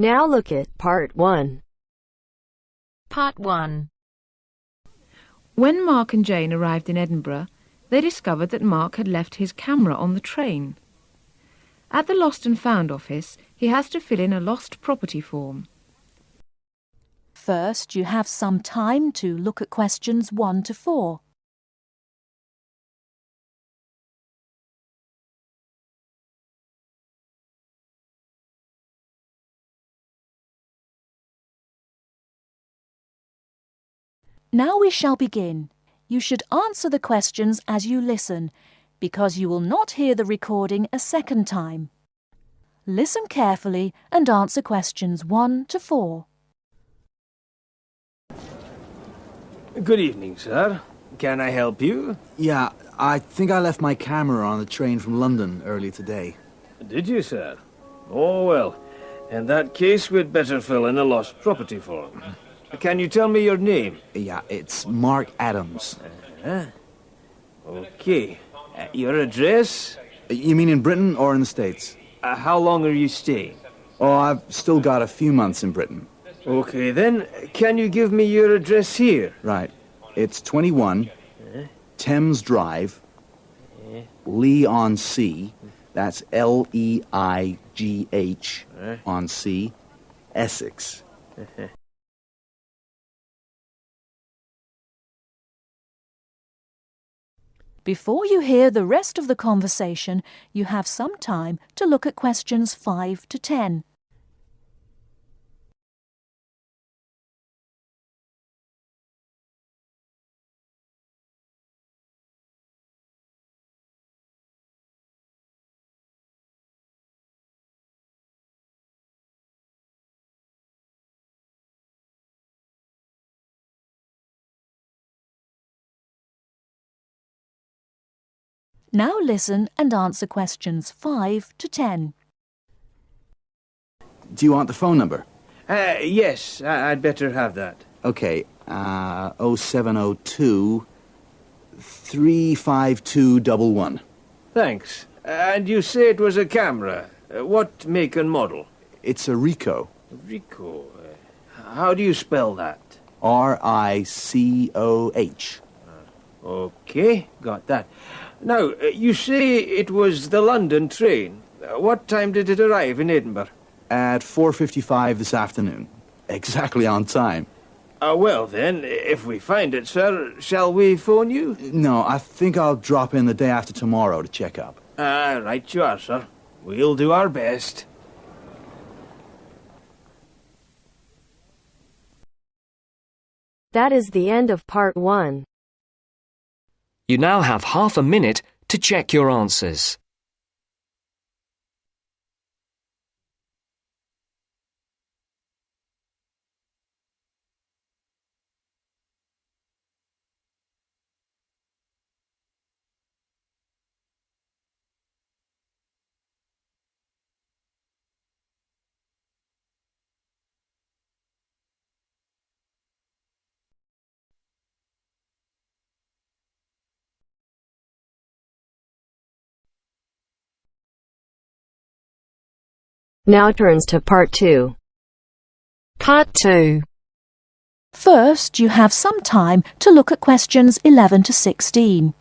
Now look at Part 1. Part 1. When Mark and Jane arrived in Edinburgh, they discovered that Mark had left his camera on the train. At the Lost and Found office, he has to fill in a lost property form. First, you have some time to look at questions 1 to 4. Now we shall begin. You should answer the questions as you listen, because you will not hear the recording a second time. Listen carefully and answer questions 1 to 4. Good evening, sir. Can I help you? Yeah, I think I left my camera on the train from London early today. Did you, sir? Oh, well. In that case, we'd better fill in a lost property form. Can you tell me your name? Yeah, it's Mark Adams. Okay. Your address? You mean in Britain or in the States? How long are you staying? Oh, I've still got a few months in Britain. Okay, then, can you give me your address here? Right. It's 21 Thames Drive, Leigh-on-Sea. That's Leigh on Sea, Essex. Before you hear the rest of the conversation, you have some time to look at questions 5 to 10. Now listen and answer questions 5 to 10. Do you want the phone number? Yes, I'd better have that. Okay, 0702 35211. Thanks. And you say it was a camera. What make and model? It's a Ricoh. Ricoh. How do you spell that? Ricoh. Okay, got that. Now, you say it was the London train. What time did it arrive in Edinburgh? At 4:55 this afternoon. Exactly on time. Well then, if we find it, sir, shall we phone you? No, I think I'll drop in the day after tomorrow to check up. Right you are, sir. We'll do our best. That is the end of Part 1. You now have half a minute to check your answers. Now turns to Part 2. Part 2. First, you have some time to look at questions 11 to 16.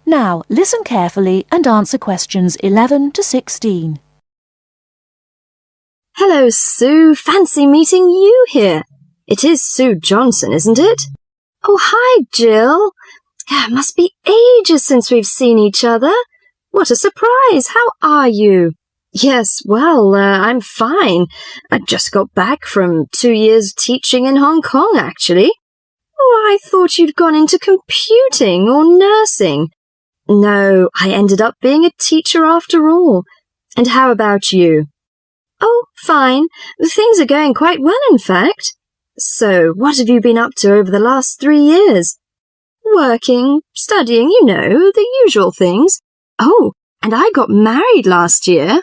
Now, listen carefully and answer questions 11 to 16. Hello, Sue. Fancy meeting you here. It is Sue Johnson, isn't it? Oh, hi, Jill. Must be ages since we've seen each other. What a surprise. How are you? Yes, well, I'm fine. I just got back from 2 years teaching in Hong Kong, actually. Oh, I thought you'd gone into computing or nursing. No, I ended up being a teacher after all. And how about you? Oh, Fine. Things are going quite well, in fact. So, what have you been up to over the last 3 years? Working, studying, you know, the usual things. Oh, and I got married last year.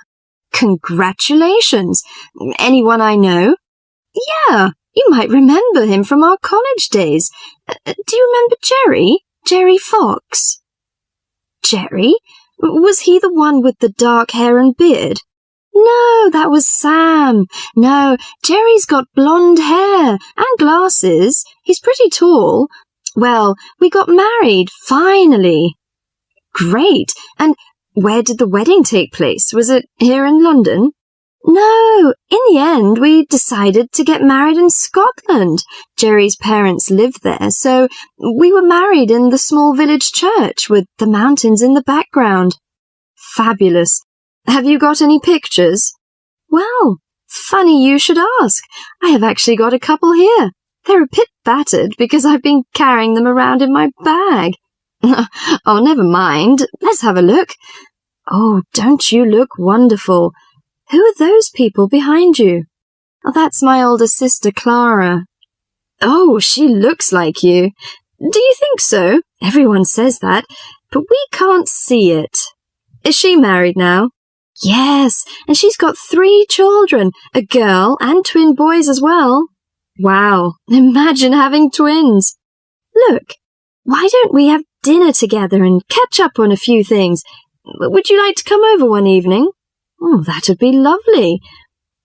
Congratulations. Anyone I know? Yeah, you might remember him from our college days. Do you remember Jerry? Jerry Fox? Jerry? Was he the one with the dark hair and beard? No, that was Sam. No, Jerry's got blonde hair and glasses. He's pretty tall. Well, we got married, finally. Great. And where did the wedding take place? Was it here in London? No, in the end, we decided to get married in Scotland. Jerry's parents lived there, so we were married in the small village church with the mountains in the background. Fabulous. Have you got any pictures? Well, funny you should ask. I have actually got a couple here. They're a bit battered because I've been carrying them around in my bag. Oh, never mind. Let's have a look. Oh, don't you look wonderful? Who are those people behind you? Oh, that's my older sister, Clara. Oh, she looks like you. Do you think so? Everyone says that, but we can't see it. Is she married now? Yes, and she's got 3 children, a girl and twin boys as well. Wow, imagine having twins. Look, why don't we have dinner together and catch up on a few things? Would you like to come over one evening? Oh, that would be lovely.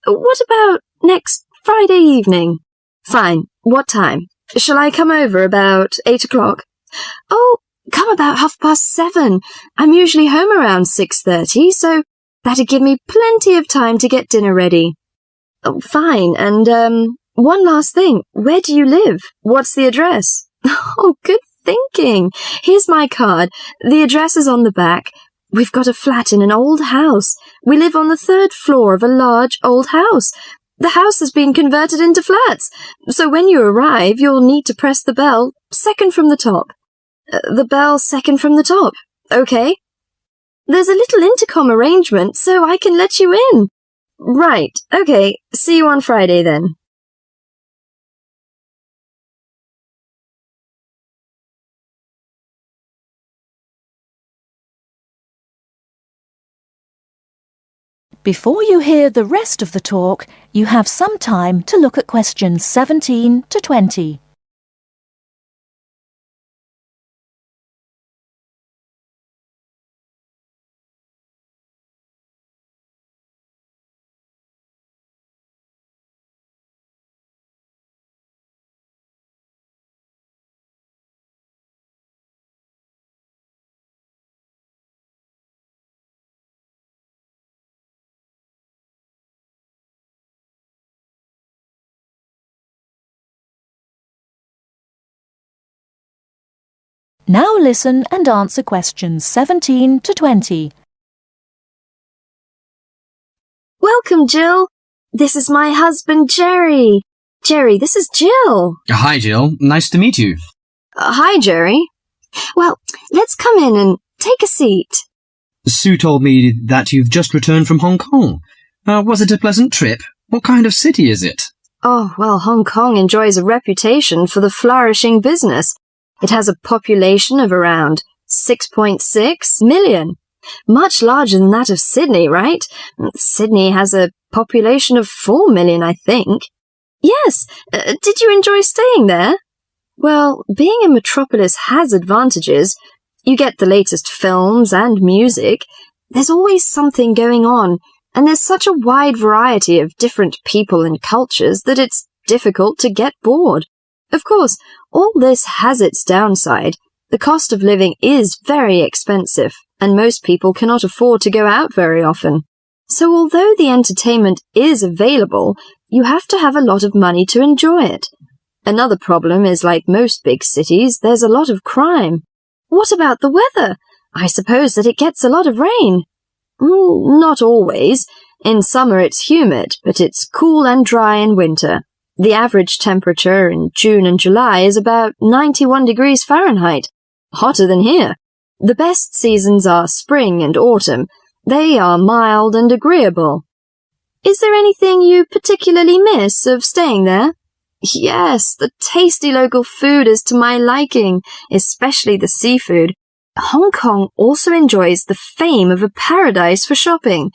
What about next Friday evening? Fine. What time? Shall I come over about 8 o'clock? Oh, come about 7:30. I'm usually home around 6:30, so that'd give me plenty of time to get dinner ready. Oh, fine. And, one last thing. Where do you live? What's the address? Oh, good thinking. Here's my card. The address is on the back. We've got a flat in an old house. We live on the 3rd floor of a large old house. The house has been converted into flats, so when you arrive, you'll need to press the bell, second from the top. The bell second from the top. Okay? There's a little intercom arrangement, so I can let you in. Right. Okay. See you on Friday, then. Before you hear the rest of the talk, you have some time to look at questions 17 to 20. Now listen and answer questions 17 to 20. Welcome, Jill. This is my husband, Jerry. Jerry, this is Jill. Hi, Jill. Nice to meet you. Hi, Jerry. Well, let's come in and take a seat. Sue told me that you've just returned from Hong Kong. Was it a pleasant trip? What kind of city is it? Oh, well, Hong Kong enjoys a reputation for the flourishing business. It has a population of around 6.6 million. Much larger than that of Sydney, right? Sydney has a population of 4 million, I think. Yes. Did you enjoy staying there? Well, being a metropolis has advantages. You get the latest films and music. There's always something going on, and there's such a wide variety of different people and cultures that it's difficult to get bored. Of course, all this has its downside. The cost of living is very expensive, and most people cannot afford to go out very often. So although the entertainment is available, you have to have a lot of money to enjoy it. Another problem is, like most big cities, there's a lot of crime. What about the weather? I suppose that it gets a lot of rain. Not always. In summer it's humid, but it's cool and dry in winter. The average temperature in June and July is about 91 degrees Fahrenheit. Hotter than here. The best seasons are spring and autumn. They are mild and agreeable. Is there anything you particularly miss of staying there? Yes, the tasty local food is to my liking, especially the seafood. Hong Kong also enjoys the fame of a paradise for shopping,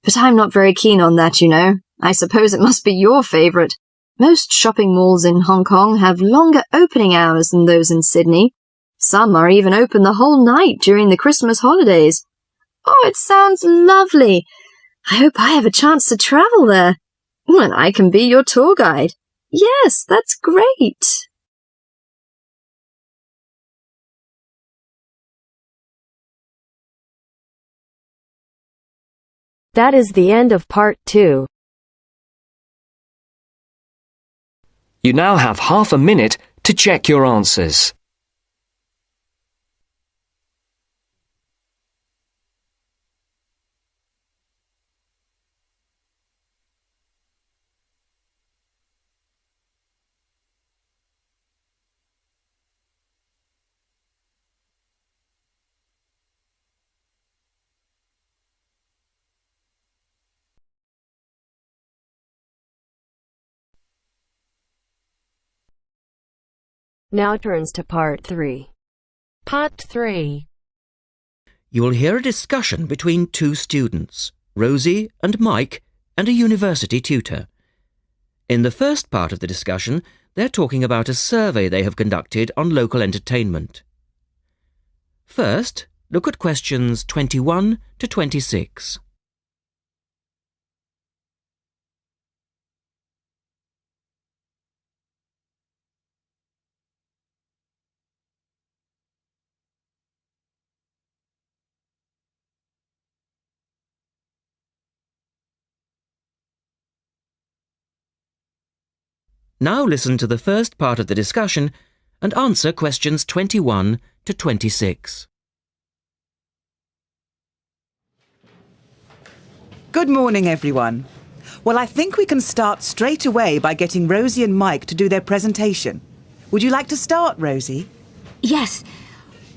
but I'm not very keen on that, you know. I suppose it must be your favourite. Most shopping malls in Hong Kong have longer opening hours than those in Sydney. Some are even open the whole night during the Christmas holidays. Oh, it sounds lovely. I hope I have a chance to travel there. And I can be your tour guide. Yes, that's great. That is the end of part 2. You now have half a minute to check your answers. Now turns to part 3. Part 3. You will hear a discussion between two students, Rosie and Mike, and a university tutor. In the first part of the discussion, they're talking about a survey they have conducted on local entertainment. First, look at questions 21 to 26. Now listen to the first part of the discussion and answer questions 21 to 26. Good morning, everyone. Well, I think we can start straight away by getting Rosie and Mike to do their presentation. Would you like to start, Rosie? Yes.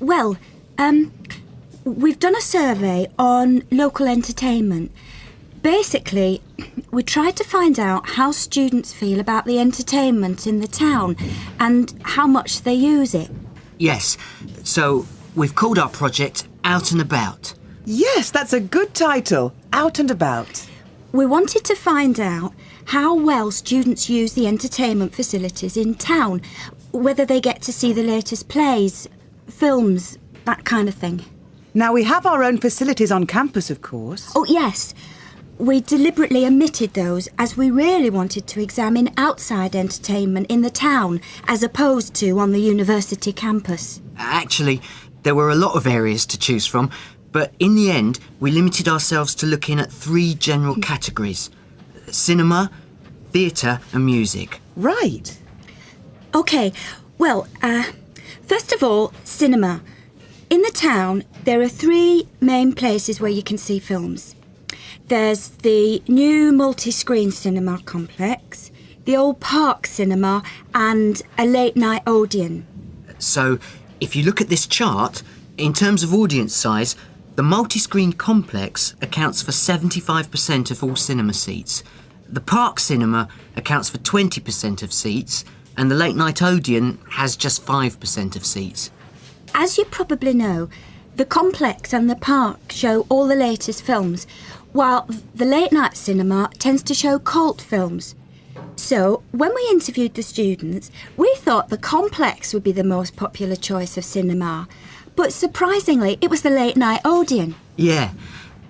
Well, we've done a survey on local entertainment. Basically, we tried to find out how students feel about the entertainment in the town and how much they use it. Yes, so we've called our project Out and About. Yes, that's a good title, Out and About. We wanted to find out how well students use the entertainment facilities in town, whether they get to see the latest plays, films, that kind of thing. Now, we have our own facilities on campus, of course. Oh, yes. We deliberately omitted those as we really wanted to examine outside entertainment in the town as opposed to on the university campus. Actually, there were a lot of areas to choose from, but in the end, we limited ourselves to looking at 3 general categories: cinema, theatre and music. Right. OK, well, first of all, cinema. In the town, there are 3 main places where you can see films. There's the new multi-screen cinema complex, the old Park Cinema and a late-night Odeon. So, if you look at this chart, in terms of audience size, the multi-screen complex accounts for 75% of all cinema seats. The Park Cinema accounts for 20% of seats, and the late-night Odeon has just 5% of seats. As you probably know, the complex and the park show all the latest films, while the late-night cinema tends to show cult films. So, when we interviewed the students, we thought the complex would be the most popular choice of cinema. But surprisingly, it was the late-night Odeon. Yeah,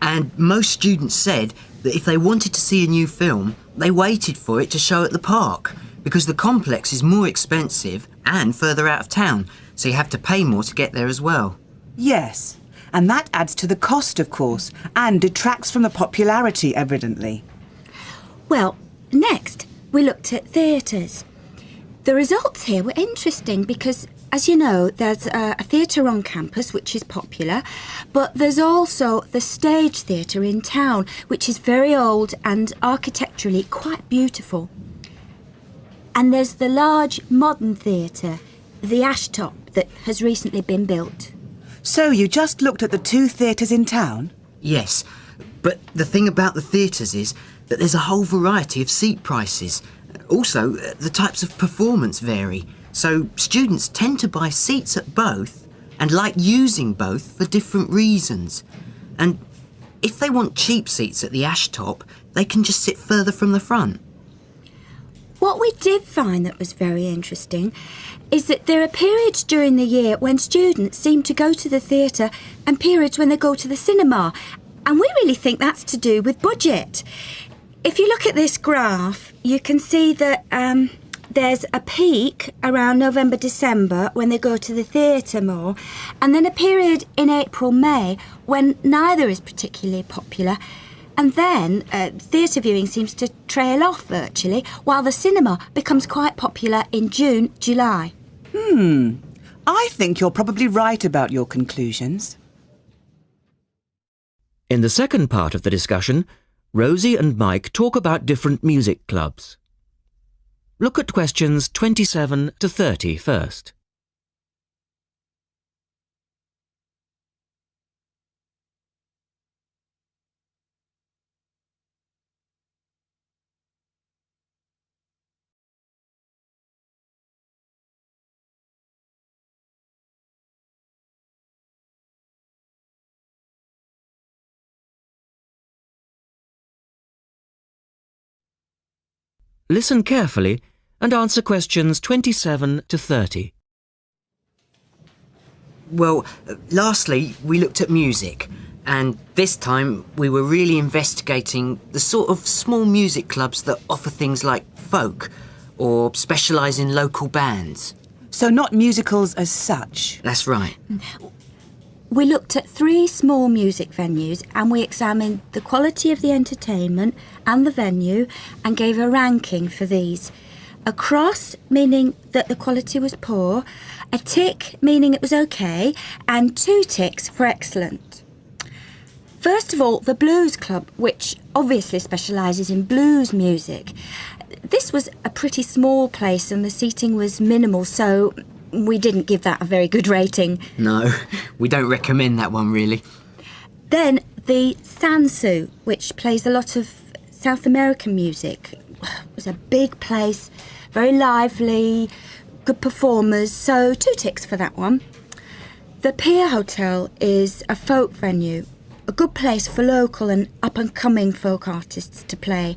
and most students said that if they wanted to see a new film, they waited for it to show at the park, because the complex is more expensive and further out of town, so you have to pay more to get there as well. Yes, and that adds to the cost, of course, and detracts from the popularity, evidently. Well, next, we looked at theatres. The results here were interesting because, as you know, there's a theatre on campus which is popular, but there's also the Stage Theatre in town, which is very old and architecturally quite beautiful. And there's the large modern theatre, the Ashtop, that has recently been built. So you just looked at the 2 theatres in town? Yes, But the thing about the theatres is that there's a whole variety of seat prices. Also, the types of performance vary. So students tend to buy seats at both and like using both for different reasons. And if they want cheap seats at the ash top, they can just sit further from the front. What we did find that was very interesting is that there are periods during the year when students seem to go to the theatre and periods when they go to the cinema. And we really think that's to do with budget. If you look at this graph, you can see that there's a peak around November, December when they go to the theatre more, and then a period in April, May when neither is particularly popular. And then theatre viewing seems to trail off virtually, while the cinema becomes quite popular in June, July. I think you're probably right about your conclusions. In the second part of the discussion, Rosie and Mike talk about different music clubs. Look at questions 27 to 30 first. Listen carefully and answer questions 27 to 30. Well, lastly, we looked at music, and this time we were really investigating the sort of small music clubs that offer things like folk or specialise in local bands. So not musicals as such? That's right. We looked at 3 small music venues and we examined the quality of the entertainment and the venue and gave a ranking for these. A cross, meaning that the quality was poor, a tick, meaning it was okay, and 2 ticks for excellent. First of all, the Blues Club, which obviously specialises in blues music. This was a pretty small place and the seating was minimal, so we didn't give that a very good rating. No, we don't recommend that one, really. Then the Sansu, which plays a lot of South American music. It was a big place, very lively, good performers, so 2 ticks for that one. The Pier Hotel is a folk venue, a good place for local and up-and-coming folk artists to play.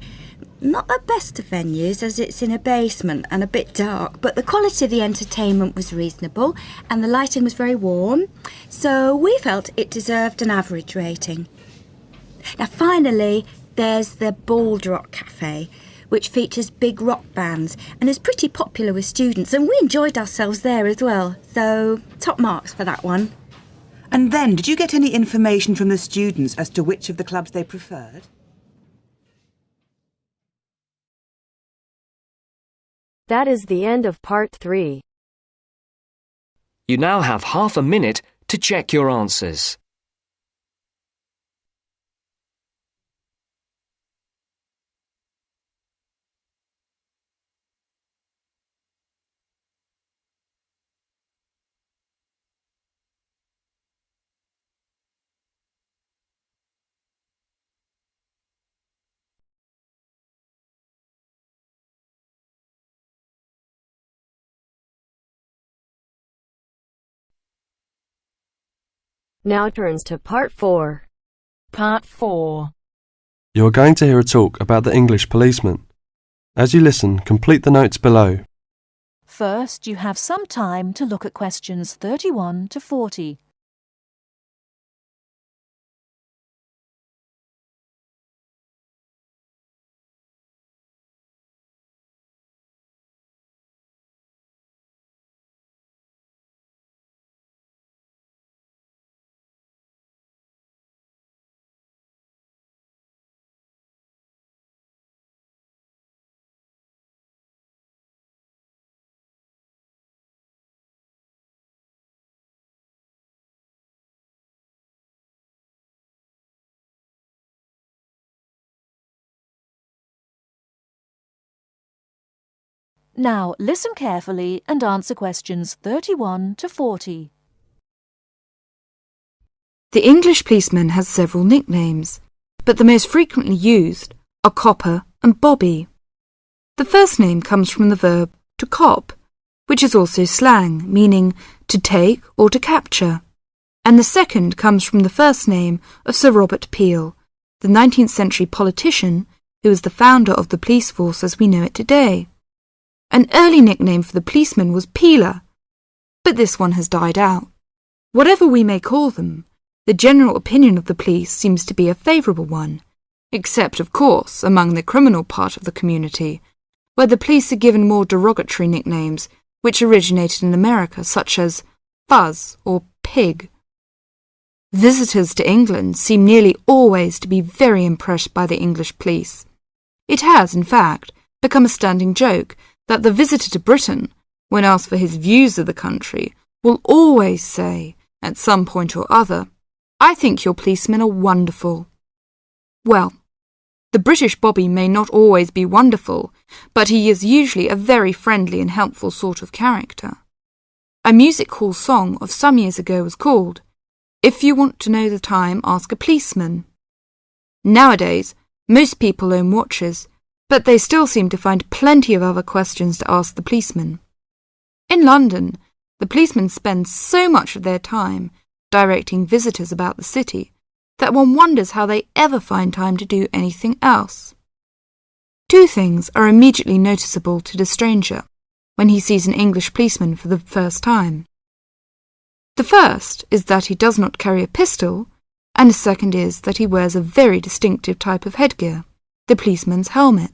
Not the best of venues, as it's in a basement and a bit dark, but the quality of the entertainment was reasonable and the lighting was very warm, so we felt it deserved an average rating. Now finally, there's the Bald Rock Cafe, which features big rock bands and is pretty popular with students, and we enjoyed ourselves there as well, so top marks for that one. And then, did you get any information from the students as to which of the clubs they preferred? That is the end of part 3. You now have half a minute to check your answers. Now turns to part 4. Part 4. You are going to hear a talk about the English policeman. As you listen, complete the notes below. First, you have some time to look at questions 31 to 40. Now listen carefully and answer questions 31 to 40. The English policeman has several nicknames. but the most frequently used are copper and bobby. The first name comes from the verb to cop, which is also slang, meaning to take or to capture, and the second comes from the first name of Sir Robert Peel, the 19th century politician who was the founder of the police force as we know it today. An early nickname for the policeman was Peeler, but this one has died out. Whatever we may call them, the general opinion of the police seems to be a favourable one, except, of course, among the criminal part of the community, where the police are given more derogatory nicknames which originated in America, such as Fuzz or Pig. Visitors to England seem nearly always to be very impressed by the English police. It has, in fact, become a standing joke that the visitor to Britain, when asked for his views of the country, will always say, at some point or other, "I think your policemen are wonderful." Well, the British bobby may not always be wonderful, but he is usually a very friendly and helpful sort of character. A music hall song of some years ago was called, "If you want to know the time, ask a policeman." Nowadays, most people own watches, but they still seem to find plenty of other questions to ask the policeman. In London, the policemen spend so much of their time directing visitors about the city that one wonders how they ever find time to do anything else. Two things are immediately noticeable to the stranger when he sees an English policeman for the first time. The first is that he does not carry a pistol, and the second is that he wears a very distinctive type of headgear, the policeman's helmet.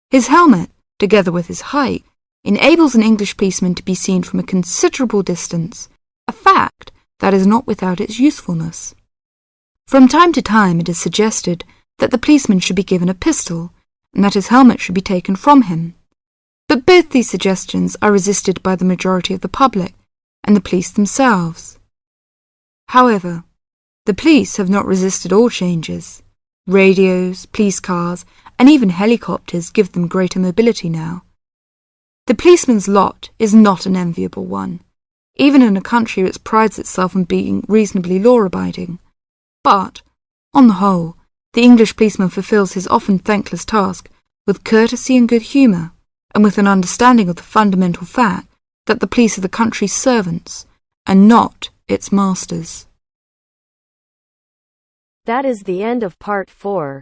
His helmet, together with his height, enables an English policeman to be seen from a considerable distance, a fact that is not without its usefulness. From time to time it is suggested that the policeman should be given a pistol, and that his helmet should be taken from him. But both these suggestions are resisted by the majority of the public and the police themselves. However, the police have not resisted all changes. Radios, police cars, and even helicopters give them greater mobility now. The policeman's lot is not an enviable one, even in a country which prides itself on being reasonably law-abiding. But, on the whole, the English policeman fulfills his often thankless task with courtesy and good humour, and with an understanding of the fundamental fact that the police are the country's servants, and not its masters. That is the end of part 4.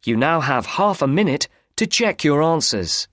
You now have half a minute to check your answers.